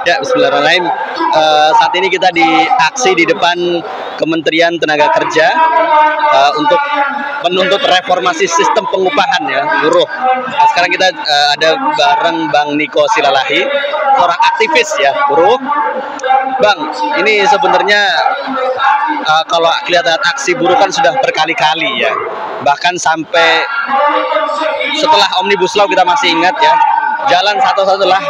Ya, bismillahirrahmanirrahim. Saat ini kita di aksi di depan Kementerian Tenaga Kerja untuk menuntut reformasi sistem pengupahan ya buruh. Nah, sekarang kita ada bareng Bang Niko Silalahi, seorang aktivis ya buruh. Bang, ini sebenarnya kalau lihat aksi buruh kan sudah berkali-kali ya, bahkan sampai setelah Omnibus Law kita masih ingat ya, jalan satu-satulah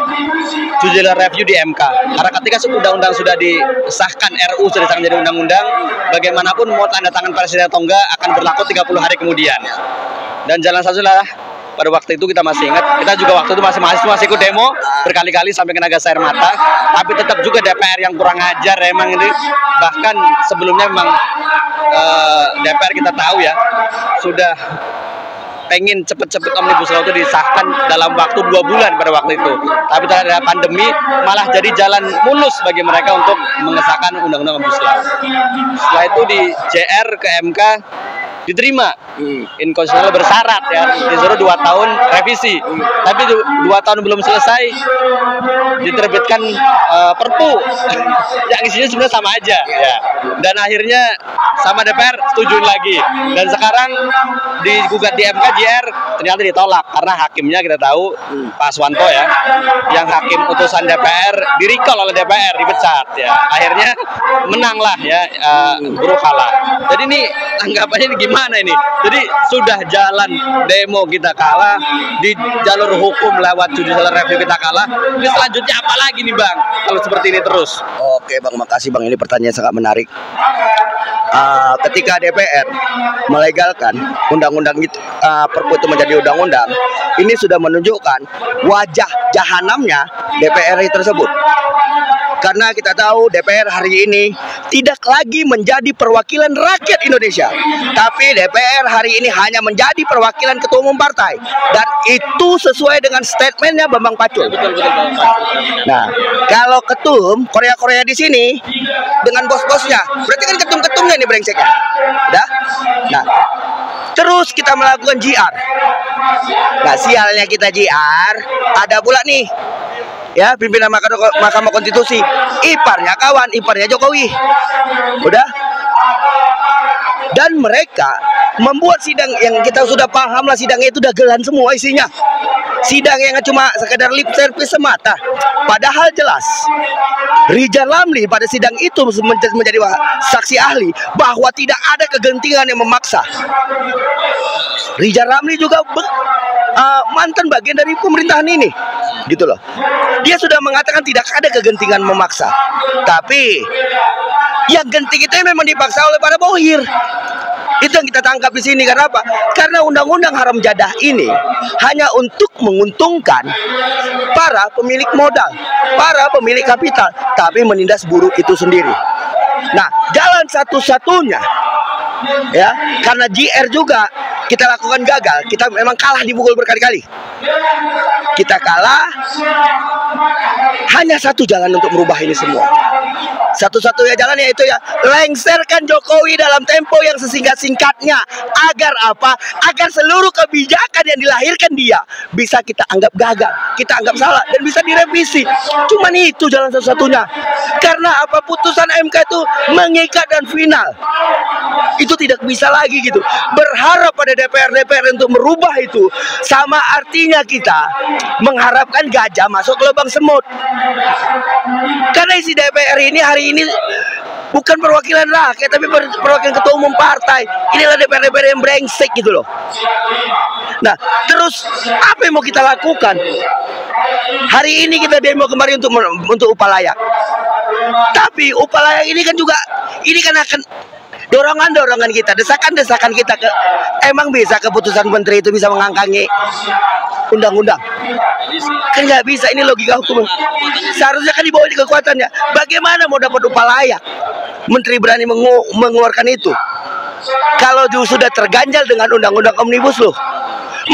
judicial review di MK. Karena ketika undang-undang sudah disahkan, RU sudah disahkan jadi undang-undang, bagaimanapun mau tanda tangan presiden atau enggak akan berlaku 30 hari kemudian. Dan jalan satulah pada waktu itu kita masih ingat, kita juga waktu itu masih mahasiswa, masih ikut demo berkali-kali sampai kena gas air mata, tapi tetap juga DPR yang kurang ajar emang ini. Bahkan sebelumnya memang DPR kita tahu ya sudah pengen cepet-cepet Omnibus Law itu disahkan dalam waktu 2 bulan pada waktu itu. Tapi terhadap pandemi malah jadi jalan mulus bagi mereka untuk mengesahkan Undang-Undang Omnibus Law. Setelah itu di JR ke MK diterima, inkonstitusional bersyarat ya, disuruh 2 tahun revisi. Tapi 2 tahun belum selesai diterbitkan Perpu yang isinya sebenarnya sama aja ya. Dan akhirnya sama DPR setujuin lagi. Dan sekarang digugat di MK JR ternyata ditolak karena hakimnya kita tahu Pak Aswanto ya, yang hakim utusan DPR di-recall oleh DPR, dipecat ya. Akhirnya menanglah ya, buruh kalah. Jadi ini anggapannya ini gimana ini? Jadi sudah jalan demo kita kalah, di jalur hukum lewat judicial review kita kalah. Ini selanjutnya apa lagi nih Bang kalau seperti ini terus? Oke Bang, makasih Bang, ini pertanyaan sangat menarik. Ketika DPR melegalkan undang-undang Perpu itu menjadi undang-undang, ini sudah menunjukkan wajah jahanamnya DPR tersebut. Karena kita tahu DPR hari ini tidak lagi menjadi perwakilan rakyat Indonesia, tapi DPR hari ini hanya menjadi perwakilan ketua umum partai, dan itu sesuai dengan statementnya Bambang Pacul. Nah, kalau ketum Korea di sini dengan bos-bosnya, berarti kan ketum-ketumnya nih brengseknya. Dah. Nah, terus kita melakukan JR. Nah, sialnya kita JR, ada pula nih ya pimpinan Mahkamah Konstitusi, iparnya kawan, iparnya Jokowi. Udah. Dan mereka membuat sidang yang kita sudah paham lah, sidangnya itu dagelan semua isinya. Sidang yang cuma sekedar lip service semata. Padahal jelas Rizal Ramli pada sidang itu menjadi saksi ahli bahwa tidak ada kegentingan yang memaksa. Rizal Ramli juga mantan bagian dari pemerintahan ini, gitu loh. Dia sudah mengatakan tidak ada kegentingan memaksa. Tapi yang genting itu memang dipaksa oleh para bohir. Itu yang kita tangkap di sini. Karena apa? Karena undang-undang haram jadah ini hanya untuk menguntungkan para pemilik modal, para pemilik kapital, tapi menindas buruh itu sendiri. Nah, jalan satu-satunya ya, karena JR juga kita lakukan gagal, kita memang kalah, dipukul berkali-kali. Kita kalah, hanya satu jalan untuk merubah ini semua. Satu-satunya jalan yaitu ya lengserkan Jokowi dalam tempo yang sesingkat-singkatnya. Agar apa? Agar seluruh kebijakan yang dilahirkan dia bisa kita anggap gagal, kita anggap salah, dan bisa direvisi. Cuman itu jalan satu-satunya. Karena apa? Putusan MK itu mengikat dan final. Itu tidak bisa lagi gitu. Berharap pada DPR untuk merubah itu sama artinya kita mengharapkan gajah masuk ke lubang semut. Karena isi DPR ini hari ini bukan perwakilan rakyat, tapi perwakilan ketua umum partai. Inilah DPR yang brengsek gitu loh. Nah, terus apa yang mau kita lakukan? Hari ini kita demo kemarin untuk upah layak. Tapi upah layak ini kan juga, ini kan akan dorongan kita, desakan kita ke, emang bisa keputusan menteri itu bisa mengangkangi undang-undang? Kan nggak bisa, ini logika hukum. Seharusnya kan dibawa kekuatannya. Bagaimana mau dapat upah layak? Menteri berani mengeluarkan itu. Kalau sudah terganjal dengan undang-undang Omnibus Law,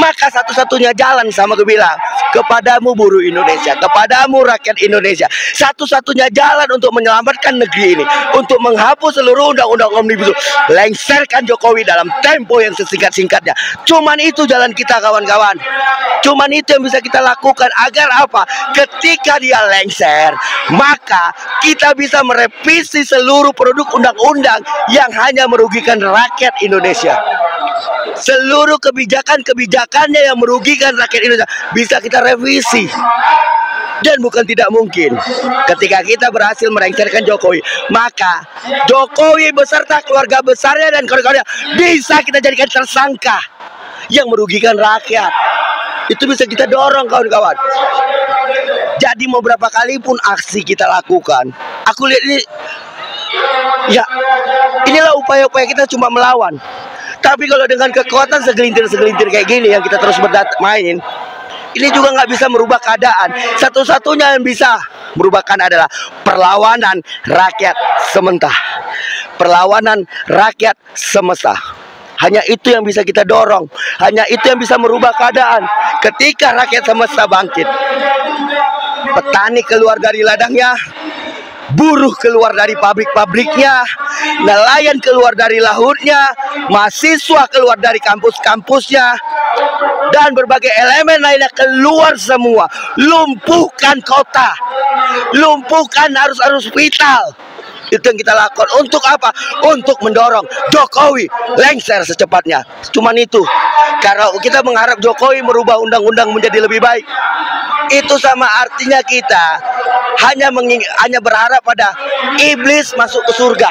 maka satu-satunya jalan sama gue bilang, kepadamu buruh Indonesia, kepadamu rakyat Indonesia. Satu-satunya jalan untuk menyelamatkan negeri ini, untuk menghapus seluruh undang-undang Omnibus, lengserkan Jokowi dalam tempo yang sesingkat-singkatnya. Cuman itu jalan kita, kawan-kawan. Cuman itu yang bisa kita lakukan. Agar apa? Ketika dia lengser, maka kita bisa merevisi seluruh produk undang-undang yang hanya merugikan rakyat Indonesia. Seluruh kebijakan-kebijakannya yang merugikan rakyat Indonesia bisa kita revisi. Dan bukan tidak mungkin, ketika kita berhasil melengserkan Jokowi, maka Jokowi beserta keluarga besarnya dan keluarga bisa kita jadikan tersangka yang merugikan rakyat. Itu bisa kita dorong, kawan-kawan. Jadi mau berapa kali pun aksi kita lakukan, aku lihat ini, ya inilah upaya-upaya kita cuma melawan. Tapi kalau dengan kekuatan segelintir-segelintir kayak gini yang kita terus main, ini juga nggak bisa merubah keadaan. Satu-satunya yang bisa merubahkan adalah perlawanan rakyat semesta. Perlawanan rakyat semesta. Hanya itu yang bisa kita dorong. Hanya itu yang bisa merubah keadaan. Ketika rakyat semesta bangkit, petani keluar dari ladangnya, buruh keluar dari pabrik-pabriknya, nelayan keluar dari lautnya, mahasiswa keluar dari kampus-kampusnya, dan berbagai elemen lainnya keluar semua. Lumpuhkan kota, lumpuhkan arus-arus vital. Itu yang kita lakukan. Untuk apa? Untuk mendorong Jokowi lengser secepatnya. Cuman itu. Karena kita mengharap Jokowi merubah undang-undang menjadi lebih baik, itu sama artinya kita hanya berharap pada iblis masuk ke surga.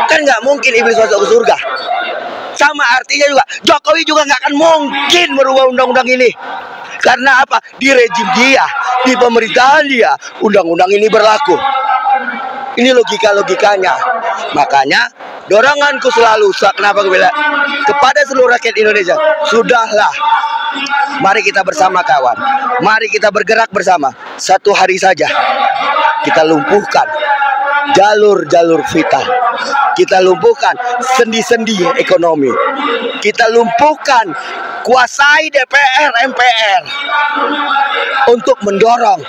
Kan nggak mungkin iblis masuk ke surga. Sama artinya juga Jokowi juga nggak akan mungkin merubah undang-undang ini. Karena apa? Di rejim dia, di pemerintahan dia, undang-undang ini berlaku. Ini logika-logikanya. Makanya doronganku selalu, kenapa gue bilang kepada seluruh rakyat Indonesia, sudahlah, mari kita bersama, kawan. Mari kita bergerak bersama. Satu hari saja kita lumpuhkan jalur-jalur vital. Kita lumpuhkan sendi-sendi ekonomi. Kita lumpuhkan, kuasai DPR, MPR untuk mendorong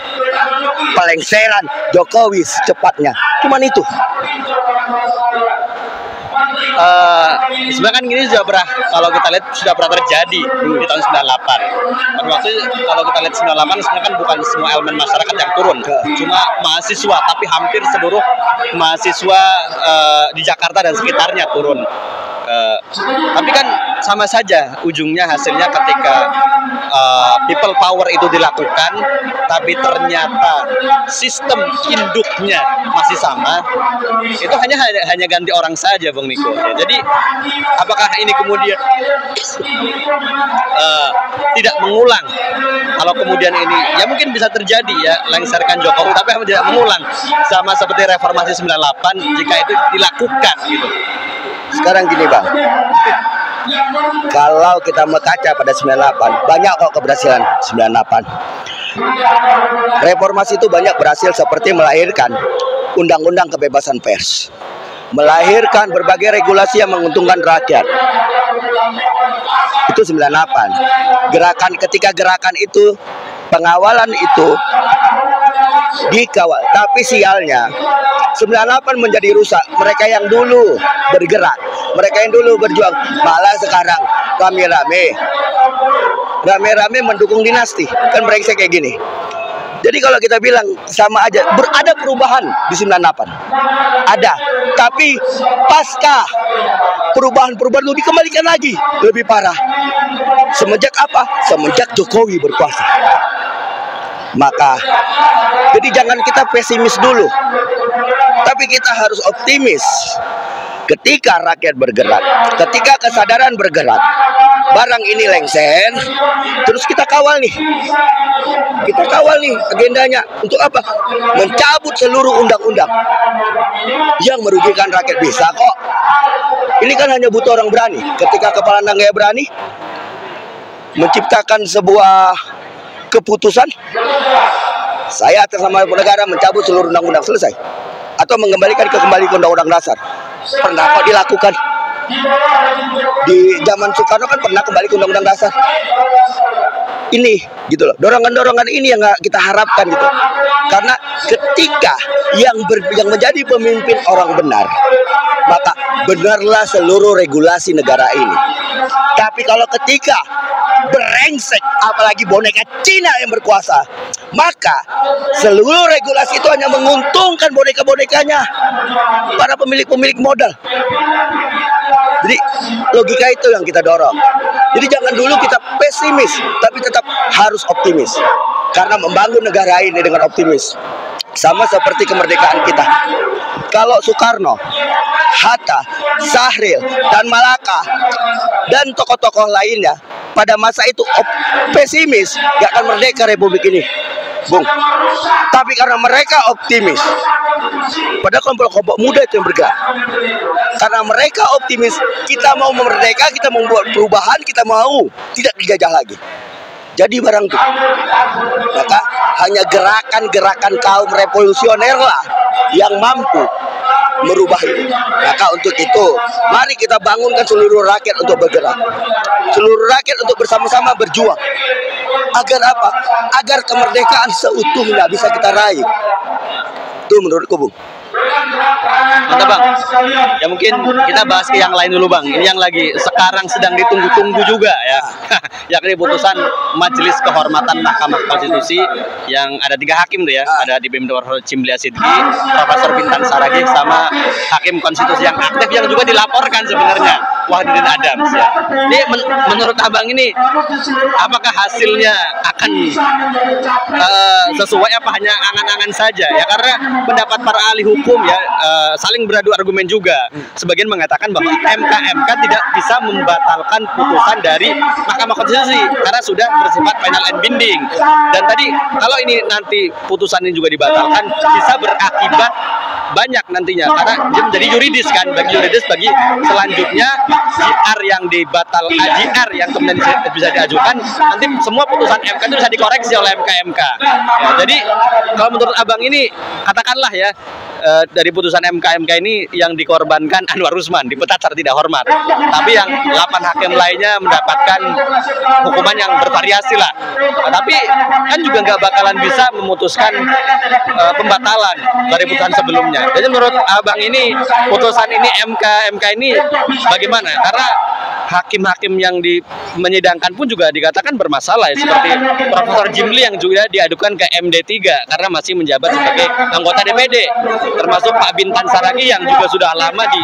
pelengseran Jokowi secepatnya. Cuman itu. Sebenarnya kan gini kalau kita lihat sudah pernah terjadi di tahun 98. Pada waktu kalau kita lihat 98 sebenarnya kan bukan semua elemen masyarakat yang turun, cuma mahasiswa, tapi hampir seluruh mahasiswa di Jakarta dan sekitarnya turun. Tapi kan sama saja ujungnya, hasilnya ketika people power itu dilakukan, tapi ternyata sistem induknya masih sama, itu hanya ganti orang saja, Bang Niko. Jadi apakah ini kemudian tidak mengulang? Kalau kemudian ini, ya mungkin bisa terjadi ya, lengserkan Jokowi, tapi tidak mengulang sama seperti reformasi 98 jika itu dilakukan gitu. Sekarang gini, Bang, kalau kita berkaca pada 98, banyak kok keberhasilan 98. Reformasi itu banyak berhasil, seperti melahirkan undang-undang kebebasan pers, melahirkan berbagai regulasi yang menguntungkan rakyat. Itu 98. Ketika gerakan itu, pengawalan itu dikawal, tapi sialnya 98 menjadi rusak. Mereka yang dulu bergerak, mereka yang dulu berjuang, malah sekarang rame-rame mendukung dinasti. Kan brengsek kayak gini. Jadi kalau kita bilang sama aja, ada perubahan di 98. Ada. Tapi pasca perubahan-perubahan itu dikembalikan lagi lebih parah. Semenjak apa? Semenjak Jokowi berkuasa. Maka jadi jangan kita pesimis dulu, tapi kita harus optimis. Ketika rakyat bergerak, ketika kesadaran bergerak, barang ini lengser, terus kita kawal nih. Kita kawal nih agendanya. Untuk apa? Mencabut seluruh undang-undang yang merugikan rakyat. Bisa kok. Ini kan hanya butuh orang berani. Ketika kepala negara berani menciptakan sebuah keputusan, saya atas nama negara mencabut seluruh undang-undang, selesai. Atau mengembalikan ke undang-undang dasar. Pernah kok dilakukan. Di zaman Soekarno kan pernah kembali ke undang-undang dasar. ini gitu loh. Dorongan-dorongan ini yang nggak kita harapkan gitu. Karena ketika yang menjadi pemimpin orang benar, maka benarlah seluruh regulasi negara ini. Tapi kalau ketika brengsek, apalagi boneka Cina yang berkuasa, maka seluruh regulasi itu hanya menguntungkan boneka-bonekanya, para pemilik-pemilik modal. Jadi logika itu yang kita dorong. Jadi jangan dulu kita pesimis, tapi tetap harus optimis. Karena membangun negara ini dengan optimis, sama seperti kemerdekaan kita. Kalau Soekarno, Hatta, Sahril, dan Malaka, dan tokoh-tokoh lainnya pada masa itu pesimis, gak akan merdeka Republik ini, Bung. Tapi karena mereka optimis, pada kelompok-kelompok muda itu yang bergerak. Karena mereka optimis, kita mau merdeka, kita mau membuat perubahan, kita mau tidak dijajah lagi. Jadi barang itu, maka hanya gerakan-gerakan kaum revolusioner lah yang mampu merubah ini. Maka untuk itu, mari kita bangunkan seluruh rakyat untuk bergerak, seluruh rakyat untuk bersama-sama berjuang. Agar apa? Agar kemerdekaan seutuhnya bisa kita raih. Itu menurutku, Bung. Mantap Bang. Ya mungkin kita bahas ke yang lain dulu Bang. Ini yang lagi sekarang sedang ditunggu-tunggu juga ya. Yakni putusan Majelis Kehormatan Mahkamah Konstitusi yang ada 3 hakim tuh ya. Ada di BEM Dr. Cimlia Sidki, Profesor Bintan Saragih, sama Hakim Konstitusi yang aktif yang juga dilaporkan sebenarnya, Wahidin Adams ya. Ini menurut Abang ini apakah hasilnya akan sesuai apa hanya angan-angan saja ya? Karena pendapat para ahli hukum ya saling beradu argumen juga. Sebagian mengatakan bahwa MK tidak bisa membatalkan putusan dari Mahkamah Konstitusi karena sudah bersifat final and binding. Dan tadi kalau ini nanti putusan ini juga dibatalkan, bisa berakibat banyak nantinya karena dia menjadi yuridis kan, bagi selanjutnya JR yang JR yang kemudian bisa diajukan, nanti semua putusan MK itu bisa dikoreksi oleh MK. Ya, jadi kalau menurut Abang ini katakanlah ya, dari putusan MK ini yang dikorbankan Anwar Usman dipecat secara tidak hormat, tapi yang 8 hakim lainnya mendapatkan hukuman yang bervariasi lah. Tapi kan juga nggak bakalan bisa memutuskan pembatalan dari putusan sebelumnya. Jadi menurut Abang ini putusan ini MK ini bagaimana? Karena hakim-hakim yang menyidangkan pun juga dikatakan bermasalah ya, seperti Profesor Jimli yang juga diadukan ke MD3 karena masih menjabat sebagai anggota DPD, termasuk Pak Bintan Saragih yang juga sudah lama di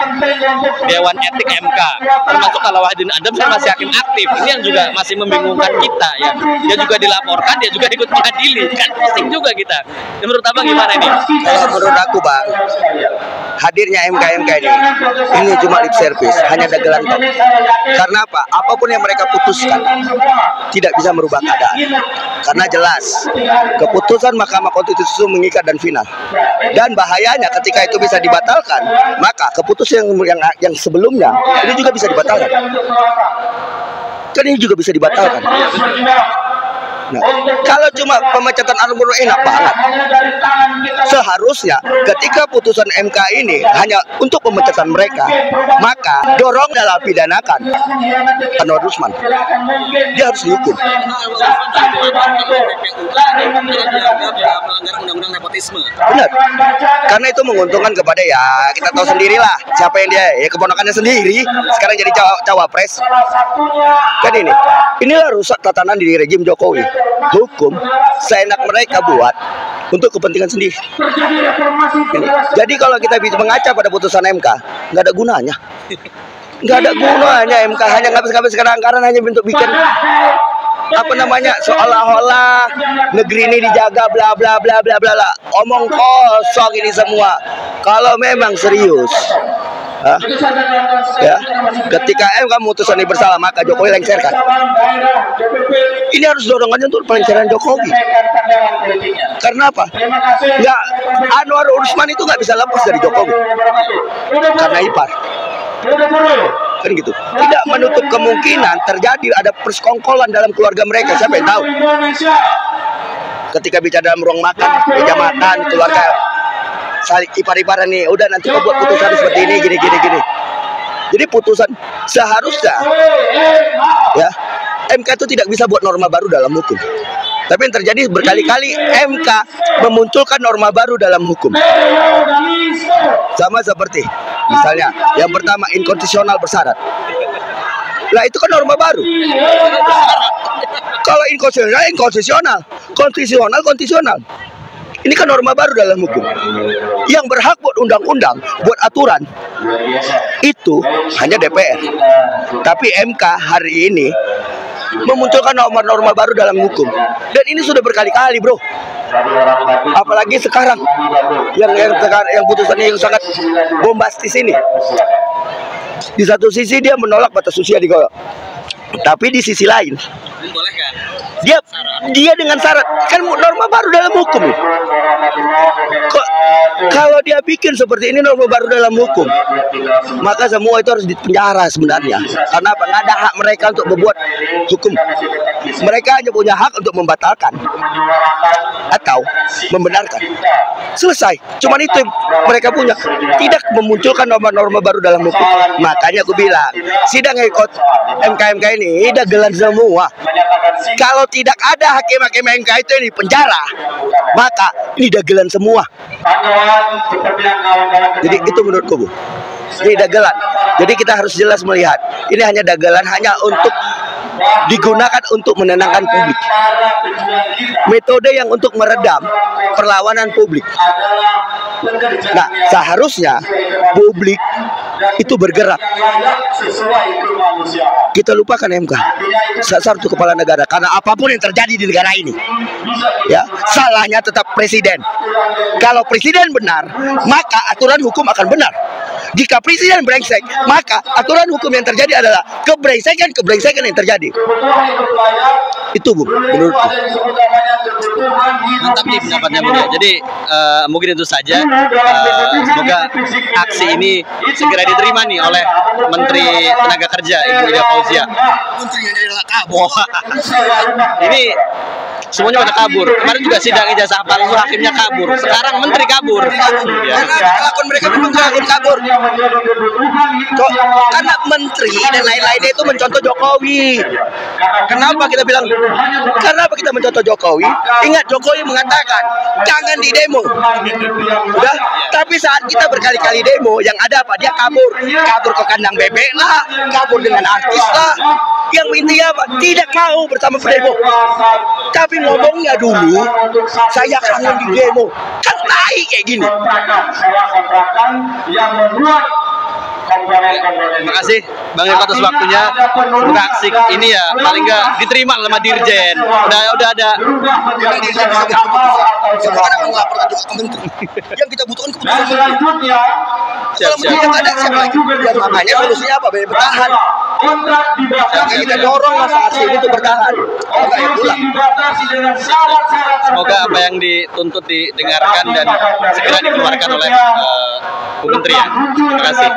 Dewan Etik MK, termasuk kalau Wahidin Adams masih hakim aktif. Ini yang juga masih membingungkan kita ya. Dia juga dilaporkan, dia juga ikut mengadili, kan pusing juga kita. Menurut Abang gimana ini? Kalau menurut aku Bang, hadirnya MK ini cuma lip service, hanya dagelan tok. Karena apa? Apapun yang mereka putuskan tidak bisa merubah keadaan. Karena jelas keputusan Mahkamah Konstitusi mengikat dan final. Dan bahayanya ketika itu bisa dibatalkan, maka keputusan yang sebelumnya ini juga bisa dibatalkan. Kan ini juga bisa dibatalkan. Nah, kalau cuma pemecatan Anwar enak banget. Seharusnya ketika putusan MK ini hanya untuk pemecatan mereka, maka dorong dalam pidanakan Anwar Usman. Dia harus dihukum. Benar. Karena itu menguntungkan kepada ya kita tahu sendirilah siapa yang dia keponakannya sendiri sekarang jadi cawapres. Kan inilah rusak tatanan di rejim Jokowi. Hukum seenak mereka buat untuk kepentingan sendiri. Jadi kalau kita bisa mengaca pada putusan MK, nggak ada gunanya. Nggak ada gunanya MK, hanya ngabis-ngabis anggaran hanya untuk bikin apa namanya, seolah-olah negeri ini dijaga bla bla bla bla bla. Omong kosong ini semua. Kalau memang serius, ya, ketika MK memutuskan ini bersalah, maka Jokowi lengserkan. Ini harus dorongannya untuk pelengseran Jokowi. Karena apa? Ya, Anwar Usman itu nggak bisa lepas dari Jokowi. Karena ipar. Kan gitu. Tidak menutup kemungkinan terjadi ada persekongkolan dalam keluarga mereka. Siapa yang tahu? Ketika bicara dalam ruang makan, meja makan, keluarga saling ipar-iparan nih. Udah nanti kau buat putusan seperti ini, gini. Jadi putusan seharusnya ya MK itu tidak bisa buat norma baru dalam hukum. Tapi yang terjadi berkali-kali MK memunculkan norma baru dalam hukum. Sama seperti misalnya yang pertama inkonstitusional bersyarat. Lah itu kan norma baru. Kalau inkonstitusional, inkonstitusional. Konstitusional. Ini kan norma baru dalam hukum. Yang berhak buat undang-undang, buat aturan, itu hanya DPR. Tapi MK hari ini memunculkan norma-norma baru dalam hukum. Dan ini sudah berkali-kali, bro. Apalagi sekarang yang putusannya yang sangat bombastis ini. Di satu sisi dia menolak batas usia digolok. Tapi di sisi lain dia dengan syarat, kan norma baru dalam hukum. Kok kalau dia bikin seperti ini norma baru dalam hukum, maka semua itu harus dipenjara sebenarnya. Karena apa? Nggak ada hak mereka untuk membuat hukum. Mereka hanya punya hak untuk membatalkan atau membenarkan. Selesai. Cuman itu mereka punya. Tidak memunculkan norma-norma baru dalam hukum. Makanya aku bilang, sidang MK ini dagelan semua. Kalau tidak ada hakim-hakim MK itu yang di penjara, maka ini dagelan semua. Jadi itu menurutku, Bu. Ini dagelan. Jadi kita harus jelas melihat, ini hanya dagelan, hanya untuk digunakan untuk menenangkan publik. Metode yang untuk meredam perlawanan publik. Nah, seharusnya publik itu bergerak. Kita lupakan MK. Satu kepala negara. Karena apapun yang terjadi di negara ini, ya, salahnya tetap presiden. Kalau presiden benar, maka aturan hukum akan benar. Jika presiden brengsek, maka aturan hukum yang terjadi adalah kebrengsekan yang terjadi. Itu, Bu, menurutku. Mantap nih pendapatnya, Bu. Jadi mungkin itu saja. Semoga aksi ini segera diterima nih oleh Menteri Tenaga Kerja Ibu Ida Fauzia. Ini semuanya pada kabur. Kemarin juga sidang ijazah palsu, hakimnya kabur. Sekarang menteri kabur. Ya. Karena akun mereka memang kabur. Karena menteri dan lain-lainnya itu mencontoh Jokowi. Kenapa kita bilang? Kenapa kita mencontoh Jokowi? Ingat Jokowi mengatakan jangan di demo. Udah. Tapi saat kita berkali-kali demo, yang ada apa? Dia kabur ke kandang bebek lah, kabur dengan artis lah. Yang intinya apa? Tidak mau bersama pendemo. Tapi ngomongnya dulu, saya kangen di demo. Kan naik kayak gini. Terima kasih Bang Irko atas waktunya. Semoga aksi ini ya paling nggak diterima sama Dirjen. Udah ada. Sekarang melaporkan juga ke menteri. Yang kita butuhkan keputusan menteri. Kalau menteri yang ada siapa lagi? Dan makanya solusinya apa? Bertahan. Yang kita dorong masa aksi ini untuk bertahan. Kalau ya pulang. Semoga apa yang dituntut didengarkan dan segera dikeluarkan oleh Bu Menteri ya. Terima kasih.